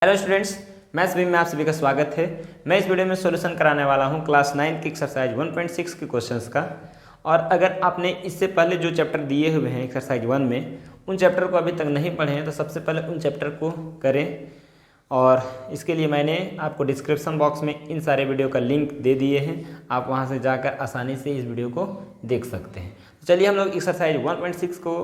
Hello students, maths beam में आप सभी का स्वागत है। मैं इस वीडियो में सॉल्यूशन कराने वाला हूं क्लास 9 की एक्सरसाइज 1.6 के क्वेश्चंस का। और अगर आपने इससे पहले जो चैप्टर दिए हुए हैं एक्सरसाइज 1 में, उन चैप्टर को अभी तक नहीं पढ़े हैं तो सबसे पहले उन चैप्टर को करें। और इसके लिए मैंने आपको डिस्क्रिप्शन बॉक्स में इन सारे वीडियो का लिंक दे दिए हैं, आप वहाँ से जाकर आसानी से इस वीडियो को देख सकते हैं। तो चलिए हम लोग एक्सरसाइज 1.6 को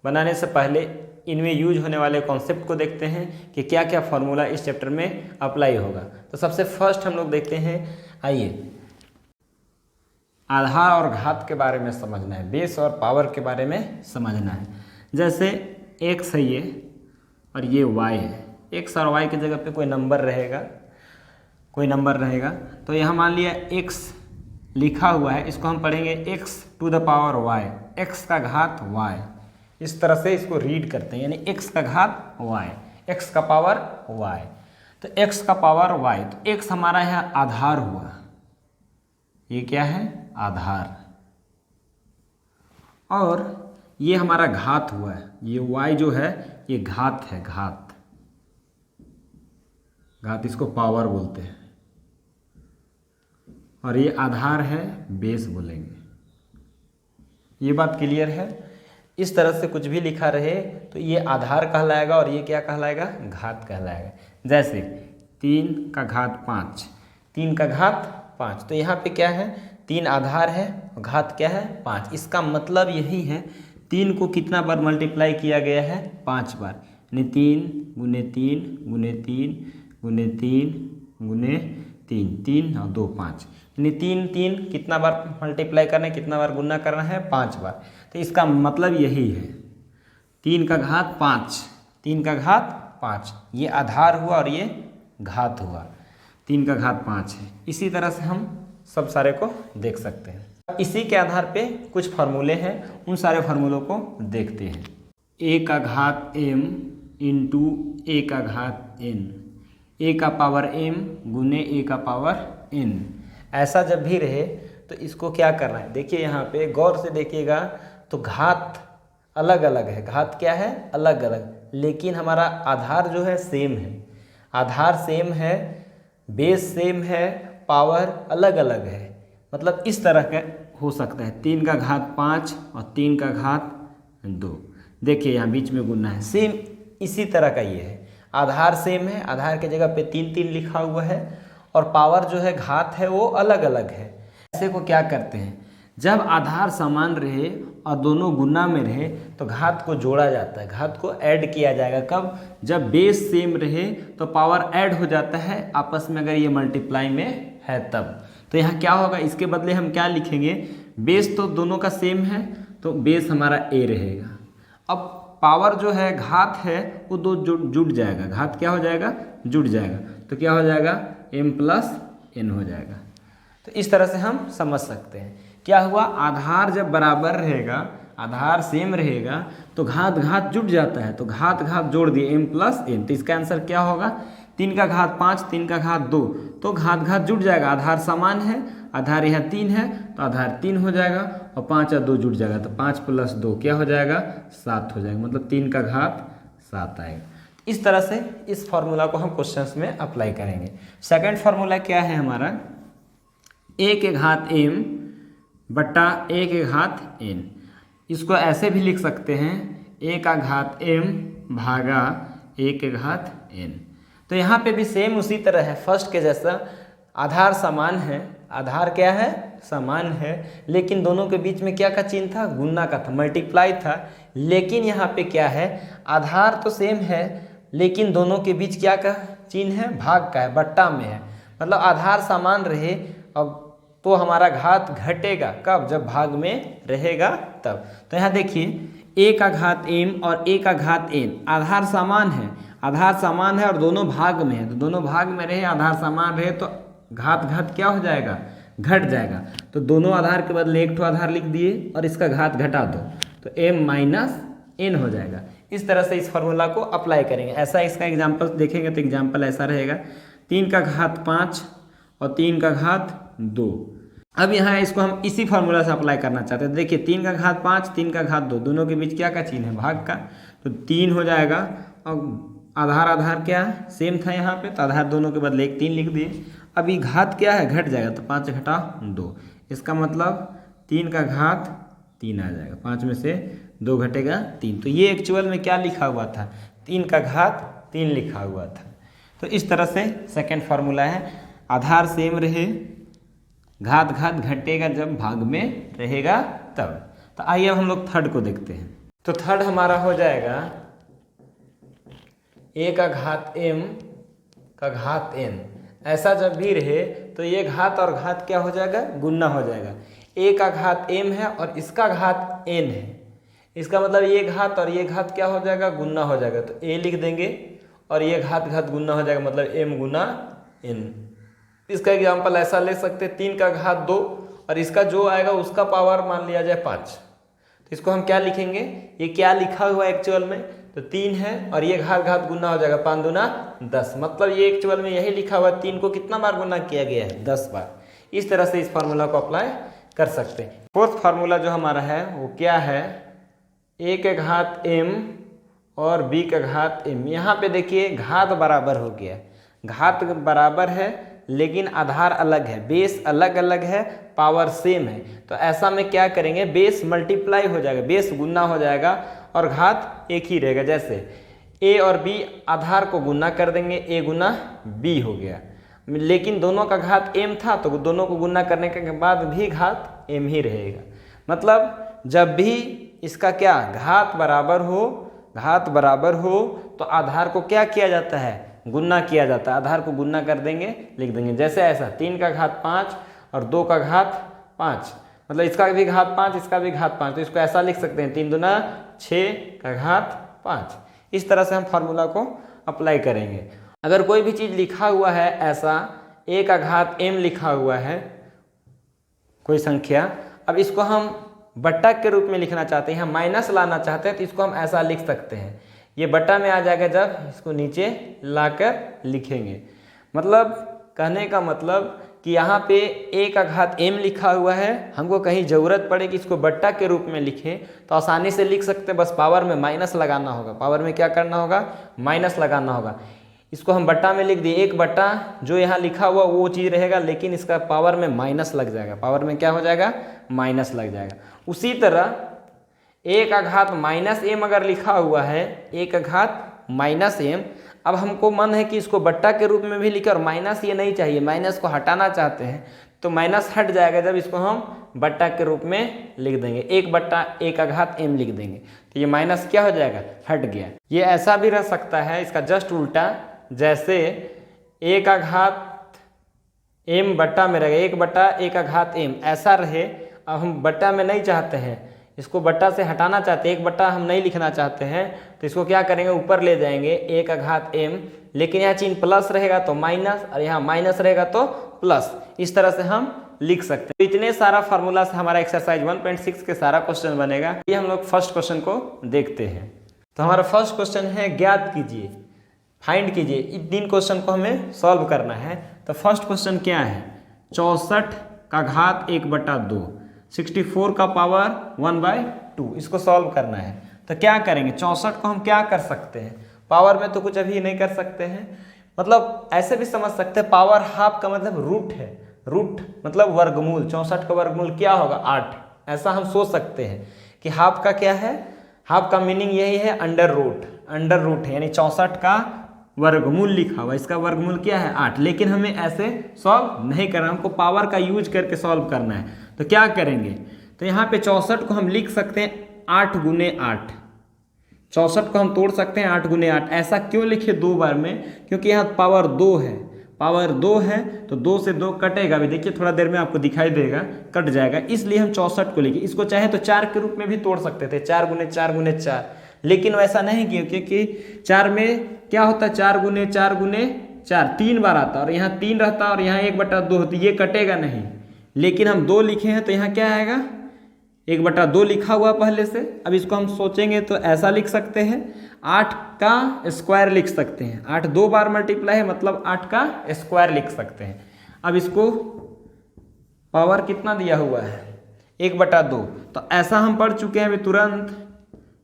बनाने से पहले इनमें यूज होने वाले कॉन्सेप्ट को देखते हैं कि क्या क्या फार्मूला इस चैप्टर में अप्लाई होगा। तो सबसे फर्स्ट हम लोग देखते हैं, आइए आधार और घात के बारे में समझना है, बेस और पावर के बारे में समझना है। जैसे एक्स है ये और ये वाई है, एक्स और वाई की जगह पे कोई नंबर रहेगा, तो यहाँ मान लिया एक्स लिखा हुआ है, इसको हम पढ़ेंगे X to the power Y, X का घात वाई। इस तरह से इसको रीड करते हैं, यानी x का घात y, x का पावर y। तो x का पावर y, तो x हमारा यहाँ आधार हुआ, ये क्या है आधार, और ये हमारा घात हुआ है, ये y जो है ये घात है, घात इसको पावर बोलते हैं, और ये आधार है, बेस बोलेंगे। ये बात क्लियर है। इस तरह से कुछ भी लिखा रहे तो ये आधार कहलाएगा और ये क्या कहलाएगा, घात कहलाएगा। जैसे 3 का घात 5, 3 का घात 5, तो यहाँ पे क्या है 3 आधार है, घात क्या है 5। इसका मतलब यही है 3 को कितना बार मल्टीप्लाई किया गया है, 5 बार, यानी 3 गुने 3 गुने 3 गुने 3 गुने 3, 3 और 2 5, यानी 3 कितना बार मल्टीप्लाई करना है, कितना बार गुना करना है, 5 बार। तो इसका मतलब यही है 3 का घात 5, 3 का घात 5, ये आधार हुआ और ये घात हुआ, 3 का घात 5 है। इसी तरह से हम सब सारे को देख सकते हैं। इसी के आधार पे कुछ फार्मूले हैं, उन सारे फार्मूलों को देखते हैं। a का घात m इंटू a का घात n, a का पावर m गुने a का पावर n। ऐसा जब भी रहे तो इसको क्या करना है, देखिए यहाँ पे गौर से देखिएगा तो घात अलग अलग है, घात क्या है अलग अलग, लेकिन हमारा आधार जो है सेम है, आधार सेम है, बेस सेम है, पावर अलग अलग है। मतलब इस तरह का हो सकता है 3 का घात 5 और 3 का घात 2। देखिए यहाँ बीच में गुना है, सेम इसी तरह का ये है, आधार सेम है, आधार की जगह पे 3 लिखा हुआ है, और पावर जो है घात है वो अलग अलग है। ऐसे को क्या करते हैं, जब आधार समान रहे और दोनों गुना में रहे तो घात को जोड़ा जाता है, घात को ऐड किया जाएगा। कब, जब बेस सेम रहे तो पावर ऐड हो जाता है आपस में, अगर ये मल्टीप्लाई में है तब। तो यहाँ क्या होगा, इसके बदले हम क्या लिखेंगे, बेस तो दोनों का सेम है तो बेस हमारा a रहेगा। अब पावर जो है घात है वो दो जुड़ जाएगा, घात क्या हो जाएगा, जुड़ जाएगा, तो क्या हो जाएगा m प्लस n हो जाएगा। तो इस तरह से हम समझ सकते हैं क्या हुआ, आधार जब बराबर रहेगा, आधार सेम रहेगा तो घात घात जुड़ जाता है, तो घात घात जोड़ दिए m प्लस n। तो इसका आंसर क्या होगा, 3 का घात 5, 3 का घात 2, तो घात घात जुड़ जाएगा, आधार समान है, आधार यहाँ 3 है तो आधार 3 हो जाएगा, और 5 और 2 जुड़ जाएगा, तो 5 प्लस 2 क्या हो जाएगा, 7 हो जाएगा, मतलब 3 का घात 7 आएगा। इस तरह से इस फार्मूला को हम क्वेश्चंस में अप्लाई करेंगे। सेकंड फार्मूला क्या है हमारा, a के घात m बट्टा a के घात n। इसको ऐसे भी लिख सकते हैं, a का घात m भागा a के घात n। तो यहाँ पे भी सेम उसी तरह है, फर्स्ट के जैसा, आधार समान है, आधार क्या है समान है, लेकिन दोनों के बीच में क्या का चिन्ह था, गुना का था, मल्टीप्लाई था। लेकिन यहाँ पे क्या है, आधार तो सेम है लेकिन दोनों के बीच क्या का चिन्ह है, भाग का है, बट्टा में है। मतलब आधार समान रहे अब तो हमारा घात घटेगा, कब, जब भाग में रहेगा तब। तो यहाँ देखिए a का घात m और a का घात n, आधार समान है, आधार समान है और दोनों भाग में है, तो दोनों भाग में रहे, आधार समान रहे तो घात घात क्या हो जाएगा, घट जाएगा। तो दोनों आधार के बदले एक ठो आधार लिख दिए और इसका घात घटा दो तो m माइनस n हो जाएगा। इस तरह से इस फार्मूला को अप्लाई करेंगे। ऐसा इसका एग्जाम्पल देखेंगे तो एग्जाम्पल ऐसा रहेगा, 3 का घात 5 और 3 का घात 2। अब यहाँ इसको हम इसी फार्मूला से अप्लाई करना चाहते हैं। देखिए 3 का घात 5, 3 का घात 2, दोनों के बीच क्या का चिन्ह है, भाग का, तो 3 हो जाएगा और आधार आधार क्या है, सेम था यहाँ पे, तो आधार दोनों के बदले एक 3 लिख दिए। अभी घात क्या है, घट जाएगा, तो 5 घटा 2, इसका मतलब 3 का घात 3 आ जाएगा। 5 में से 2 घटेगा 3, तो ये एक्चुअल में क्या लिखा हुआ था, 3 का घात 3 लिखा हुआ था। तो इस तरह से सेकेंड फार्मूला है, आधार सेम रहे, घात घात घटेगा जब भाग में रहेगा तब। तो आइए अब हम लोग थर्ड को देखते हैं। तो थर्ड हमारा हो जाएगा a का घात m का घात n, ऐसा जब भी रहे तो ये घात और घात क्या हो जाएगा, गुना हो जाएगा। a का घात m है और इसका घात n है, इसका मतलब ये घात और ये घात क्या हो जाएगा, गुना हो जाएगा। तो a लिख देंगे और ये घात घात गुना हो जाएगा, मतलब m गुना n। इसका एग्जाम्पल ऐसा ले सकते हैं, 3 का घात 2 और इसका जो आएगा उसका पावर मान लिया जाए 5, तो इसको हम क्या लिखेंगे, ये क्या लिखा हुआ है एक्चुअल में, तो 3 है और ये घात घात गुना हो जाएगा, 5 दूना 10, मतलब ये एक्चुअल में यही लिखा हुआ है, 3 को कितना बार गुना किया गया है, 10 बार। इस तरह से इस फार्मूला को अप्लाई कर सकते हैं। फोर्थ फार्मूला जो हमारा है वो क्या है, a के घात m और b का घात m। यहाँ पे देखिए घात बराबर हो गया, घात बराबर है लेकिन आधार अलग है, बेस अलग अलग है, पावर सेम है। तो ऐसा में क्या करेंगे, बेस मल्टीप्लाई हो जाएगा, बेस गुना हो जाएगा और घात एक ही रहेगा। जैसे a और b आधार को गुना कर देंगे, a गुना b हो गया, लेकिन दोनों का घात m था तो दोनों को गुना करने के बाद भी घात m ही रहेगा। मतलब जब भी इसका क्या घात बराबर हो तो आधार को क्या किया जाता है, गुना किया जाता है। आधार को गुना कर देंगे, लिख देंगे। जैसे ऐसा 3 का घात 5 और 2 का घात 5, मतलब इसका भी घात 5 इसका भी घात 5, तो इसको ऐसा लिख सकते हैं 3 दूना 6 का घात 5। इस तरह से हम फार्मूला को अप्लाई करेंगे। अगर कोई भी चीज़ लिखा हुआ है ऐसा, a का घात m लिखा हुआ है कोई संख्या, अब इसको हम बट्टा के रूप में लिखना चाहते हैं, माइनस लाना चाहते हैं, तो इसको हम ऐसा लिख सकते हैं, ये बट्टा में आ जाएगा जब इसको नीचे लाकर लिखेंगे। मतलब कहने का मतलब कि यहाँ पे a का घात m लिखा हुआ है, हमको कहीं ज़रूरत पड़े कि इसको बट्टा के रूप में लिखें तो आसानी से लिख सकते हैं, बस पावर में माइनस लगाना होगा। पावर में क्या करना होगा, माइनस लगाना होगा। इसको हम बट्टा में लिख दिए, एक बट्टा जो यहाँ लिखा हुआ वो चीज़ रहेगा, लेकिन इसका पावर में माइनस लग जाएगा, पावर में क्या हो जाएगा, माइनस लग जाएगा। उसी तरह a का घात माइनस m अगर लिखा हुआ है, a का घात माइनस m, अब हमको मन है कि इसको बट्टा के रूप में भी लिखे और माइनस ये नहीं चाहिए, माइनस को हटाना चाहते हैं, तो माइनस हट जाएगा जब इसको हम बट्टा के रूप में लिख देंगे, 1 बट्टा a का घात m लिख देंगे, तो ये माइनस क्या हो जाएगा, हट गया। ये ऐसा भी रह सकता है, इसका जस्ट उल्टा, जैसे a का घात m बट्टा में रहेगा, 1 बट्टा a का घात m ऐसा रहे। अब हम बट्टा में नहीं चाहते हैं, इसको बट्टा से हटाना चाहते हैं, 1 बट्टा हम नहीं लिखना चाहते हैं, तो इसको क्या करेंगे, ऊपर ले जाएंगे a का घात m, लेकिन यहाँ चिन्ह प्लस रहेगा तो माइनस और यहाँ माइनस रहेगा तो प्लस। इस तरह से हम लिख सकते हैं। तो इतने सारा फार्मूला से हमारा एक्सरसाइज 1.6 के सारा क्वेश्चन बनेगा। ये हम लोग फर्स्ट क्वेश्चन को देखते हैं। तो हमारा फर्स्ट क्वेश्चन है ज्ञात कीजिए, फाइंड कीजिए। इन 3 क्वेश्चन को हमें सॉल्व करना है। तो फर्स्ट क्वेश्चन क्या है, 64 का घात 1/2, 64 का पावर 1/2, इसको सॉल्व करना है। तो क्या करेंगे, 64 को हम क्या कर सकते हैं, पावर में तो कुछ अभी नहीं कर सकते हैं, मतलब ऐसे भी समझ सकते हैं, पावर हाफ का मतलब रूट है, रूट मतलब वर्गमूल, 64 का वर्गमूल क्या होगा, 8, ऐसा हम सोच सकते हैं कि हाफ का क्या है, हाफ का मीनिंग यही है अंडर रूट, अंडर रूट है, यानी 64 का वर्गमूल लिखा हुआ, इसका वर्गमूल क्या है 8, लेकिन हमें ऐसे सॉल्व नहीं करना, हमको पावर का यूज करके सॉल्व करना है। तो क्या करेंगे, तो यहाँ पे 64 को हम लिख सकते हैं 8 गुने 8, 64 को हम तोड़ सकते हैं 8 गुने 8। ऐसा क्यों लिखे 2 बार में, क्योंकि यहाँ पावर 2 है, पावर 2 है तो 2 से 2 कटेगा भी, देखिए थोड़ा देर में आपको दिखाई देगा, कट जाएगा, इसलिए हम 64 को लिखे। इसको चाहे तो 4 के रूप में भी तोड़ सकते थे, 4 गुने 4 गुने 4, लेकिन वैसा नहीं किया, क्योंकि 4 में क्या होता है, 4 गुने 4 गुने 4 3 बार आता है, और यहाँ 3 रहता और यहाँ 1/2 होती, ये कटेगा नहीं, लेकिन हम 2 लिखे हैं तो यहाँ क्या आएगा, 1/2 लिखा हुआ पहले से। अब इसको हम सोचेंगे तो ऐसा लिख सकते हैं, 8 का स्क्वायर लिख सकते हैं, 8 2 बार मल्टीप्लाई है मतलब 8 का स्क्वायर लिख सकते हैं। अब इसको पावर कितना दिया हुआ है, 1/2, तो ऐसा हम पढ़ चुके हैं अभी तुरंत,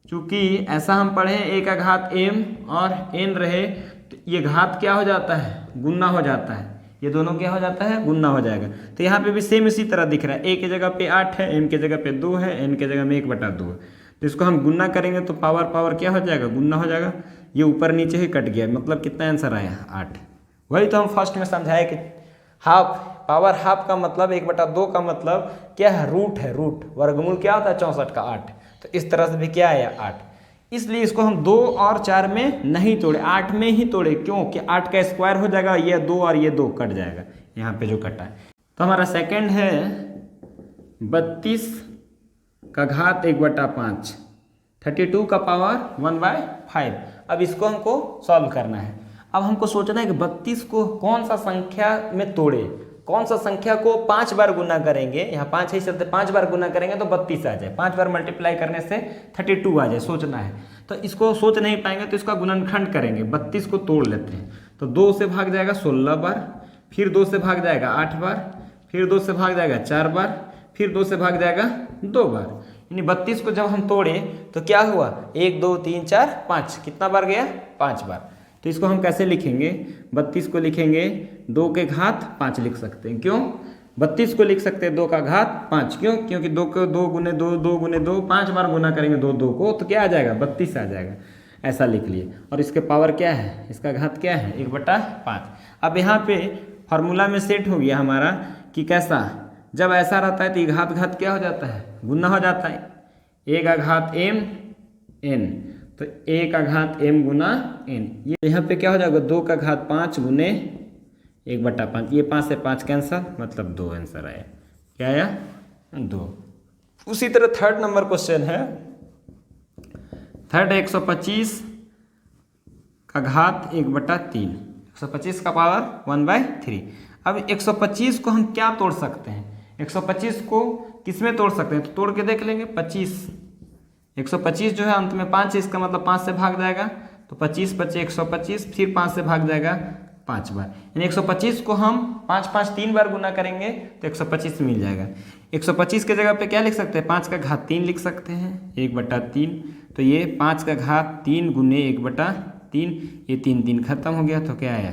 चूँकि ऐसा हम पढ़े a का घात m और n रहे तो ये घात क्या हो जाता है, गुना हो जाता है, ये दोनों क्या हो जाता है, गुना हो जाएगा। तो यहाँ पे भी सेम इसी तरह दिख रहा है, a की जगह पे 8 है, m की जगह पे 2 है, n की जगह में 1/2 है। तो इसको हम गुना करेंगे तो पावर पावर क्या हो जाएगा, गुना हो जाएगा। ये ऊपर नीचे ही कट गया, मतलब कितना आंसर आया, 8। वही तो हम फर्स्ट में समझाए कि हाफ, पावर हाफ का मतलब 1/2 का मतलब क्या है, रूट है, रूट, वर्गमूल क्या होता है 64 का 8। तो इस तरह से भी क्या आया, 8। इसलिए इसको हम 2 और 4 में नहीं तोड़े, 8 में ही तोड़े। क्यों कि 8 का स्क्वायर हो जाएगा, ये 2 और ये 2 कट जाएगा यहाँ पे जो कटा है। तो हमारा सेकंड है 32 का घात 1/5, 32 का पावर 1/5। अब इसको हमको सॉल्व करना है। अब हमको सोचना है कि 32 को कौन सा संख्या में तोड़े, कौन सा संख्या को 5 बार गुना करेंगे, यहाँ 5 ही चलते, 5 बार गुना करेंगे तो 32 आ जाए, 5 बार मल्टीप्लाई करने से 32 आ जाए, सोचना है। तो इसको सोच नहीं पाएंगे तो इसका गुणनखंड करेंगे, 32 को तोड़ लेते हैं। तो 2 से भाग जाएगा 16 बार, फिर 2 से भाग जाएगा 8 बार, फिर 2 से भाग जाएगा 4 बार, फिर 2 से भाग जाएगा 2 बार। यानी 32 को जब हम तोड़े तो क्या हुआ, 1 2 3 4 5, कितना बार गया, 5 बार। तो इसको हम कैसे लिखेंगे, 32 को लिखेंगे 2 के घात 5 लिख सकते हैं। क्यों 32 को लिख सकते हैं 2 का घात 5, क्यों, क्योंकि 2 को 2 गुने 2, 2 गुने 2, 5 बार गुना करेंगे 2 2 को तो क्या आ जाएगा, 32 आ जाएगा। ऐसा लिख लिए। और इसके पावर क्या है, इसका घात क्या है, 1/5। अब यहाँ पे फार्मूला में सेट हो गया हमारा कि कैसा, जब ऐसा रहता है तो ये घात घात क्या हो जाता है, गुना हो जाता है। a का घात m n, तो a का घात m गुना n, ये यहाँ पे क्या हो जाएगा, 2 का घात 5 गुने 1/5, ये 5 से 5 कैंसल, मतलब 2 आंसर आया। क्या आया, 2। उसी तरह थर्ड नंबर क्वेश्चन है, थर्ड 125 का घात 1/3, 125 का पावर 1/3। अब 125 को हम क्या तोड़ सकते हैं, 125 को किस में तोड़ सकते हैं, तो तोड़ के देख लेंगे। 125 जो है अंत में 5 है, इसका मतलब 5 से भाग जाएगा, तो 25 बचे 125, फिर 5 से भाग जाएगा 5 बार। यानी 125 को हम 5 5 3 बार गुना करेंगे तो 125 मिल जाएगा। 125 के जगह पे क्या लिख सकते हैं, 5 का घात 3 लिख सकते हैं, 1/3। तो ये 5 का घात 3 गुने 1/3, ये 3 3 खत्म हो गया, तो क्या आया,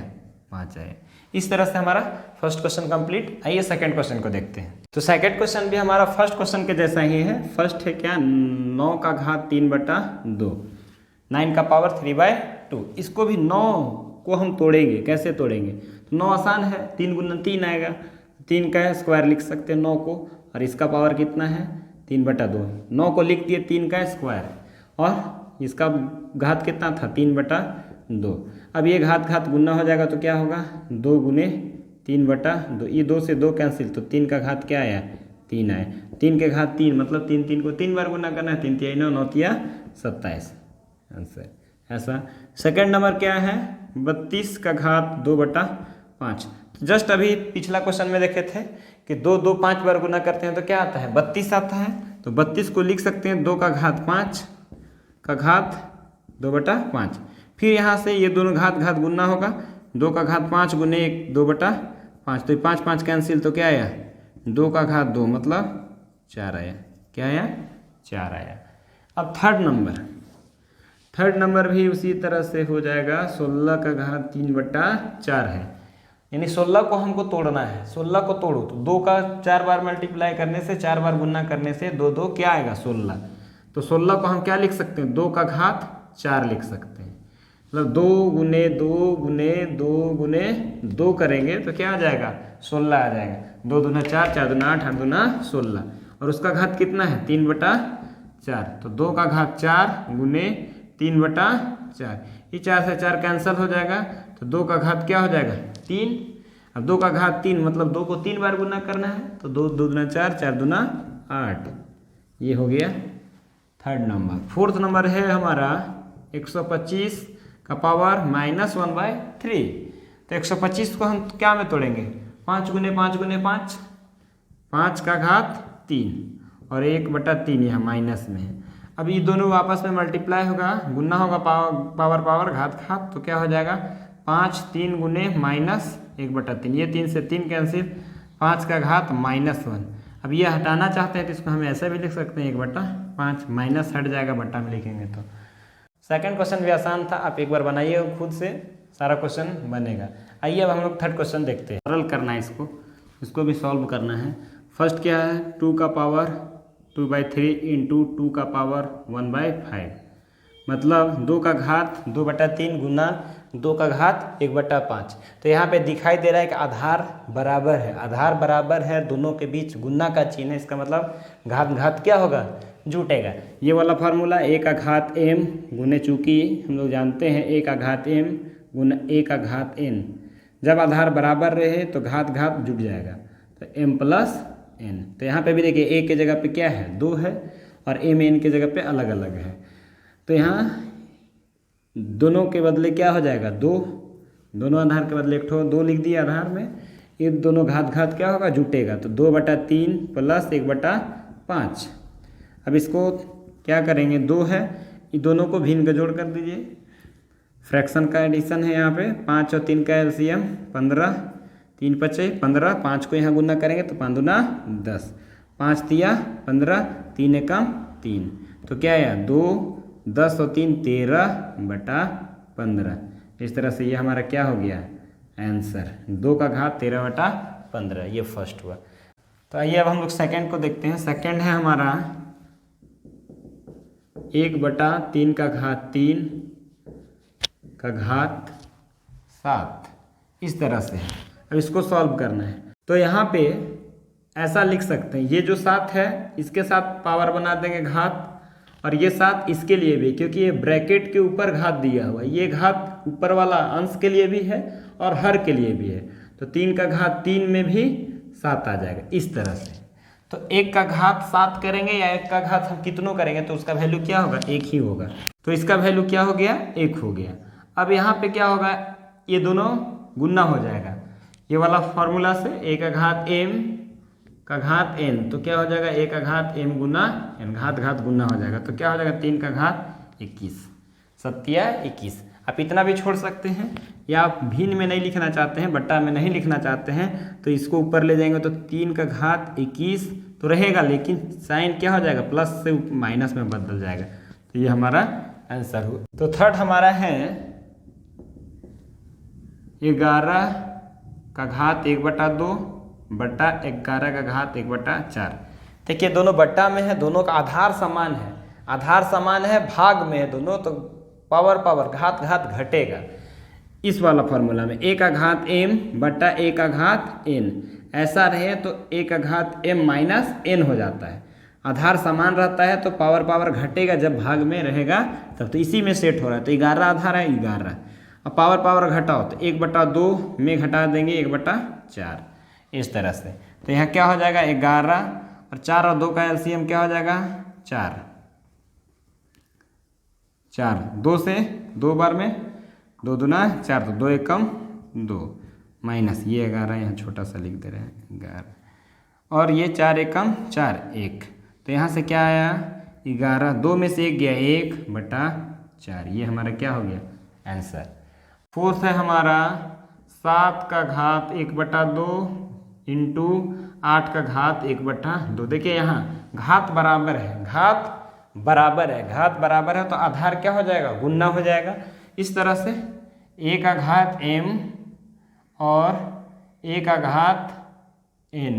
5 आया। इस तरह से हमारा फर्स्ट क्वेश्चन कंप्लीट। आइए सेकंड क्वेश्चन को देखते हैं। तो सेकंड क्वेश्चन भी हमारा फर्स्ट क्वेश्चन के जैसा ही है। फर्स्ट है क्या, 9 का घात 3/2, 9 का पावर 3/2। इसको भी 9 को हम तोड़ेंगे, कैसे तोड़ेंगे, तो 9 आसान है, 3 गुना 3 आएगा, 3 का स्क्वायर लिख सकते हैं 9 को, और इसका पावर कितना है, 3/2 है। 9 को लिख दिए 3 का स्क्वायर, और इसका घात कितना था, 3/2। अब ये घात घात गुना हो जाएगा तो क्या होगा, 2 गुने 3/2, ये 2 से 2 कैंसिल, तो 3 का घात क्या आया, 3 आया। 3 के घात 3 मतलब 3 3 को 3 बार गुना करना है, 3 3 9 9 27 आंसर। ऐसा सेकंड नंबर क्या है, 32 का घात 2/5। जस्ट अभी पिछला क्वेश्चन में देखे थे कि 2 2 5 बार गुना करते हैं तो क्या आता है, 32 आता है। तो 32 को लिख सकते हैं 2 का घात 5 का घात 2/5। फिर यहाँ से ये दोनों घात घात गुना होगा, 2 का घात 5 गुने 2/5, तो 5 5 कैंसिल, तो क्या आया, 2 का घात 2 मतलब 4 आया। क्या आया, 4 आया। अब थर्ड नंबर भी उसी तरह से हो जाएगा, 16 का घात 3/4 है। यानी 16 को हमको तोड़ना है, 16 को तोड़ो तो 2 का 4 बार मल्टीप्लाई करने से, 4 बार गुना करने से 2 2 क्या आएगा, 16। तो 16 को हम क्या लिख सकते हैं, 2 का घात 4 लिख सकते हैं। मतलब 2 गुने 2 गुने 2 गुने 2 करेंगे तो क्या आ जाएगा, 16 आ जाएगा। 2 दूना 4, 4 दूना 8, 8 दूना 16, और उसका घात कितना है, 3/4। तो 2 का घात 4 गुने 3/4, ये 4 से 4 कैंसिल हो जाएगा, तो 2 का घात क्या हो जाएगा, 3। अब 2 का घात 3 मतलब 2 को 3 बार गुना करना है, तो 2 दूना 4, 4 दूना 8, ये हो गया थर्ड नंबर। फोर्थ नंबर है हमारा 125 का पावर -1/3। तो 125 को हम क्या में तोड़ेंगे, 5 गुने 5 गुने 5, 5 का घात 3 और 1/3 यहाँ माइनस में है। अब ये दोनों आपस में मल्टीप्लाई होगा, गुना होगा, पावर घात घात, तो क्या हो जाएगा, 5 3 गुने -1/3, ये 3 से 3 कैंसिल, 5 का घात -1। अब ये हटाना चाहते हैं तो इसको हम ऐसे भी लिख सकते हैं, 1/3। 5, माइनस हट जाएगा बट्टा में लिखेंगे तो। सेकंड क्वेश्चन भी आसान था, आप एक बार बनाइए खुद से, सारा क्वेश्चन बनेगा। आइए अब हम लोग थर्ड क्वेश्चन देखते हैं। सरल करना है इसको भी सॉल्व करना है। फर्स्ट क्या है, 2 का पावर 2/3 इंटू 2 का पावर 1/5, मतलब 2 का घात 2/3 गुना 2 का घात 1/5। तो यहाँ पे दिखाई दे रहा है कि आधार बराबर है, आधार बराबर है, दोनों के बीच गुना का चिन्ह है, इसका मतलब घात घात क्या होगा, जुटेगा। ये वाला फार्मूला a का घात m गुने, चूँकि हम लोग जानते हैं a का घात m गुना a का घात n, जब आधार बराबर रहे तो घात घात जुट जाएगा, तो m प्लस n। तो यहाँ पे भी देखिए a के जगह पे क्या है, 2 है, और m n के जगह पे अलग अलग है, तो यहाँ दोनों के बदले क्या हो जाएगा, 2, दोनों आधार के बदले एक ठो 2 लिख दिया आधार में, ये दोनों घात घात क्या होगा, जुटेगा, तो 2/3 प्लस 1/5। अब इसको क्या करेंगे, 2 है, ये दोनों को भिन्न का जोड़ कर दीजिए, फ्रैक्शन का एडिशन है यहाँ पे, 5 और 3 का एलसीएम 15, 3 पचे 15, 5 को यहाँ गुना करेंगे तो 5 दूना 10, 5 तिया 15, 3 एकम 3, तो क्या है 2, 10 और 3 13/15। इस तरह से ये हमारा क्या हो गया आंसर, 2 का घात 13/15, ये फर्स्ट हुआ। तो आइए अब हम लोग सेकंड को देखते हैं। सेकंड है हमारा 1/3 का घात 3 का घात 7, इस तरह से है। अब इसको सॉल्व करना है, तो यहाँ पे ऐसा लिख सकते हैं, ये जो 7 है इसके साथ पावर बना देंगे घात, और ये 7 इसके लिए भी, क्योंकि ये ब्रैकेट के ऊपर घात दिया हुआ है, ये घात ऊपर वाला अंश के लिए भी है और हर के लिए भी है, तो 3 का घात 3 में भी 7 आ जाएगा, इस तरह से। तो 1 का घात 7 करेंगे या 1 का घात हम कितनों करेंगे तो उसका वैल्यू क्या होगा, 1 ही होगा, तो इसका वैल्यू क्या हो गया, 1 हो गया। अब यहाँ पे क्या होगा, ये दोनों गुना हो जाएगा, ये वाला फॉर्मूला से a का घात m का घात n, तो क्या हो जाएगा, a का घात m गुना n, घात घात गुना हो जाएगा, तो क्या हो जाएगा 3 का घात 21, 7×21। आप इतना भी छोड़ सकते हैं, या आप भिन्न में नहीं लिखना चाहते हैं, बट्टा में नहीं लिखना चाहते हैं, तो इसको ऊपर ले जाएंगे तो 3 का घात 21 तो रहेगा, लेकिन साइन क्या हो जाएगा, प्लस से माइनस में बदल जाएगा, तो ये हमारा आंसर हुआ। तो थर्ड हमारा है 11 का घात 1/2 बट्टा 11 का घात 1/4। देखिए दोनों बट्टा में है, दोनों का आधार समान है, आधार समान है, भाग में है दोनों, तो पावर पावर घात घात घटेगा। इस वाला फॉर्मूला में a का घात m बट्टा a का घात n, ऐसा रहे तो a का घात m माइनस n हो जाता है, आधार समान रहता है तो पावर पावर घटेगा, जब भाग में रहेगा तब, तो इसी में सेट हो रहा है, तो 11 आधार है 11, अब पावर पावर घटाओ तो 1/2 में घटा देंगे 1/4, इस तरह से। तो यहाँ क्या हो जाएगा 11, और 4 और 2 का एलसीएम क्या हो जाएगा 4, 2 से 2 बार में 2 दूना 4, तो 2 एकम 2, माइनस ये 11 यहाँ छोटा सा लिख दे रहे हैं 11, और ये 4 एकम 4 1, तो यहाँ से क्या आया 11, 2 में से 1 गया 1/4, ये हमारा क्या हो गया आंसर। फोर्थ है हमारा 7 का घात 1/2 इंटू 8 का घात 1/2। देखिए यहाँ घात बराबर है, घात बराबर है, घात बराबर है, तो आधार क्या हो जाएगा, गुना हो जाएगा, इस तरह से a का घात m और a का घात n,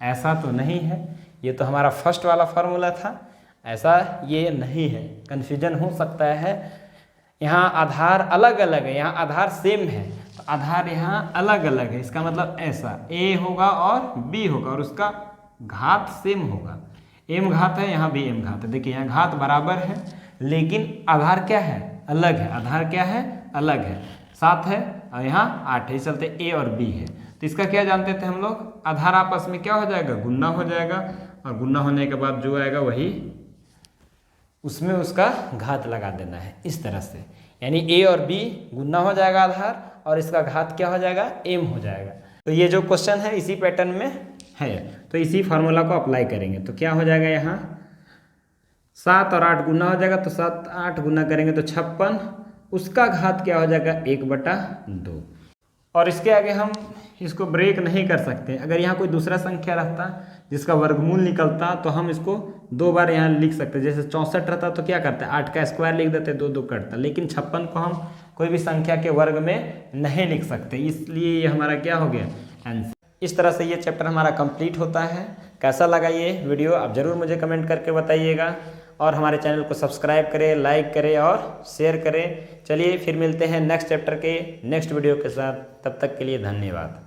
ऐसा तो नहीं है, ये तो हमारा फर्स्ट वाला फार्मूला था, ऐसा ये नहीं है, कन्फ्यूजन हो सकता है, यहाँ आधार अलग अलग है, यहाँ आधार सेम है, तो आधार यहाँ अलग अलग है, इसका मतलब ऐसा a होगा और b होगा, और उसका घात सेम होगा, m घात है, यहाँ भी m घात है। देखिए यहाँ घात बराबर है, लेकिन आधार क्या है, अलग है, आधार क्या है, अलग है, 7 है और यहाँ 8 है, इस चलते a और b है। तो इसका क्या जानते थे हम लोग, आधार आपस में क्या हो जाएगा, गुना हो जाएगा, और गुना होने के बाद जो आएगा वही उसमें उसका घात लगा देना है, इस तरह से, यानी a और b गुना हो जाएगा आधार, और इसका घात क्या हो जाएगा, m हो जाएगा। तो ये जो क्वेश्चन है इसी पैटर्न में है, तो इसी फार्मूला को अप्लाई करेंगे, तो क्या हो जाएगा, यहाँ 7 और 8 गुना हो जाएगा, तो 7 8 गुना करेंगे तो 56, उसका घात क्या हो जाएगा 1/2, और इसके आगे हम इसको ब्रेक नहीं कर सकते। अगर यहाँ कोई दूसरा संख्या रहता जिसका वर्गमूल निकलता तो हम इसको 2 बार यहाँ लिख सकते। जैसे 64 रहता तो क्या करते, 8 का स्क्वायर लिख देते, 2 2 कटता। लेकिन 56 को हम कोई भी संख्या के वर्ग में नहीं लिख सकते, इसलिए ये हमारा क्या हो गया, आंसर। इस तरह से ये चैप्टर हमारा कंप्लीट होता है। कैसा लगा ये वीडियो आप ज़रूर मुझे कमेंट करके बताइएगा, और हमारे चैनल को सब्सक्राइब करें, लाइक करें और शेयर करें। चलिए फिर मिलते हैं नेक्स्ट चैप्टर के नेक्स्ट वीडियो के साथ, तब तक के लिए धन्यवाद।